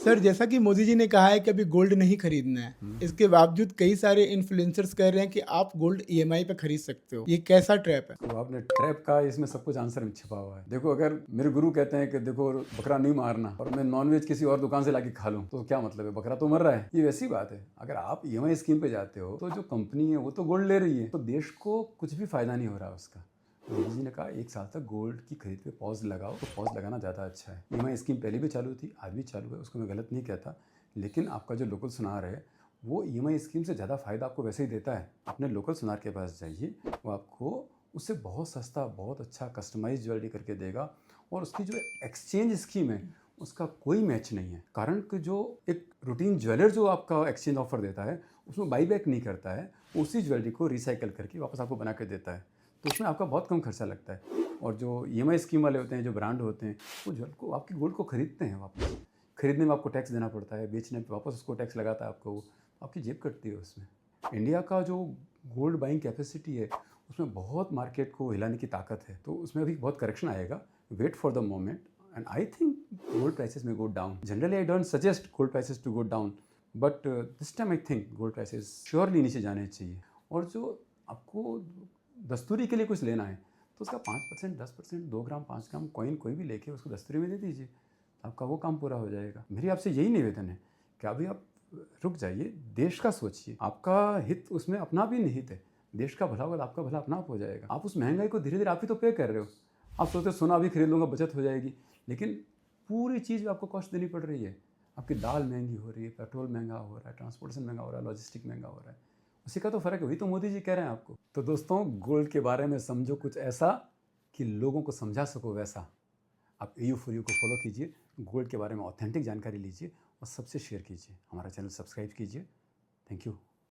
Sir, जैसा कि मोदी जी ने कहा है कि अभी गोल्ड नहीं खरीदना है, इसके बावजूद कई सारे इन्फ्लुएंसर्स कह रहे हैं कि आप गोल्ड ईएमआई पे खरीद सकते हो। ये कैसा ट्रैप है? तो आपने ट्रैप का, इसमें सब कुछ आंसर में छिपा हुआ है। देखो, अगर मेरे गुरु कहते हैं कि देखो बकरा नहीं मारना और मैं नॉनवेज किसी और दुकान से लाके खा लूं, तो क्या मतलब है? बकरा तो मर रहा है। ये वैसी बात है। अगर आप ईएमआई स्कीम पे जाते हो तो जो कंपनी है वो तो गोल्ड ले रही है, तो देश को कुछ भी फायदा नहीं हो रहा उसका। मोदी जी ने कहा 1 साल तक गोल्ड की खरीद पे पॉज लगाओ, तो पॉज लगाना ज़्यादा अच्छा है। ईएमआई स्कीम पहले भी चालू थी, आज भी चालू है, उसको मैं गलत नहीं कहता, लेकिन आपका जो लोकल सुनार है वो ईएमआई स्कीम से ज़्यादा फायदा आपको वैसे ही देता है। अपने लोकल सुनार के पास जाइए, वो आपको उससे बहुत सस्ता, बहुत अच्छा कस्टमाइज ज्वेलरी करके देगा, और उसकी जो एक्सचेंज स्कीम है उसका कोई मैच नहीं है। कारण कि जो एक रूटीन ज्वेलर जो आपका एक्सचेंज ऑफर देता है उसमें बाई बैक नहीं करता है, उसी ज्वेलरी को रिसाइकल करके वापस आपको बना के देता है, तो उसमें आपका बहुत कम खर्चा लगता है। और जो ईएमआई स्कीम वाले होते हैं, जो ब्रांड होते हैं, वो ज्वेल को आपकी गोल्ड को खरीदते हैं, वापस खरीदने में आपको टैक्स देना पड़ता है, बेचने पे वापस उसको टैक्स लगाता है आपको, आपकी जेब कटती है उसमें। इंडिया का जो गोल्ड बाइंग कैपेसिटी है उसमें बहुत मार्केट को हिलाने की ताकत है, तो उसमें अभी बहुत करेक्शन आएगा। Wait for the moment, and I think gold prices में go down. Generally I don't suggest gold prices to go down, but this time I think gold prices surely नीचे जाने चाहिए। और जो आपको दस्तूरी के लिए कुछ लेना है तो उसका 5%, 10%, 2 ग्राम, 5 ग्राम कॉइन कोई भी लेके उसको दस्तूरी में दे दीजिए, आपका वो काम पूरा हो जाएगा। मेरी आपसे यही निवेदन है कि अभी आप रुक जाइए, देश का सोचिए, आपका हित उसमें अपना भी निहित है। देश का भला होगा तो आपका भला अपना आप हो जाएगा। आप उस महंगाई को धीरे धीरे आप ही तो पे कर रहे हो। आप सोचते सोना अभी खरीद लूँगा, बचत हो जाएगी, लेकिन पूरी चीज़ आपको कॉस्ट देनी पड़ रही है। आपकी दाल महंगी हो रही है, पेट्रोल महंगा हो रहा है, ट्रांसपोर्टेशन महंगा हो रहा है, लॉजिस्टिक महंगा हो रहा है। उसी का तो फ़र्क है, वही तो मोदी जी कह रहे हैं आपको। तो दोस्तों, गोल्ड के बारे में समझो कुछ ऐसा कि लोगों को समझा सको वैसा। आप AU4U को फॉलो कीजिए, गोल्ड के बारे में ऑथेंटिक जानकारी लीजिए और सबसे शेयर कीजिए। हमारा चैनल सब्सक्राइब कीजिए। Thank you.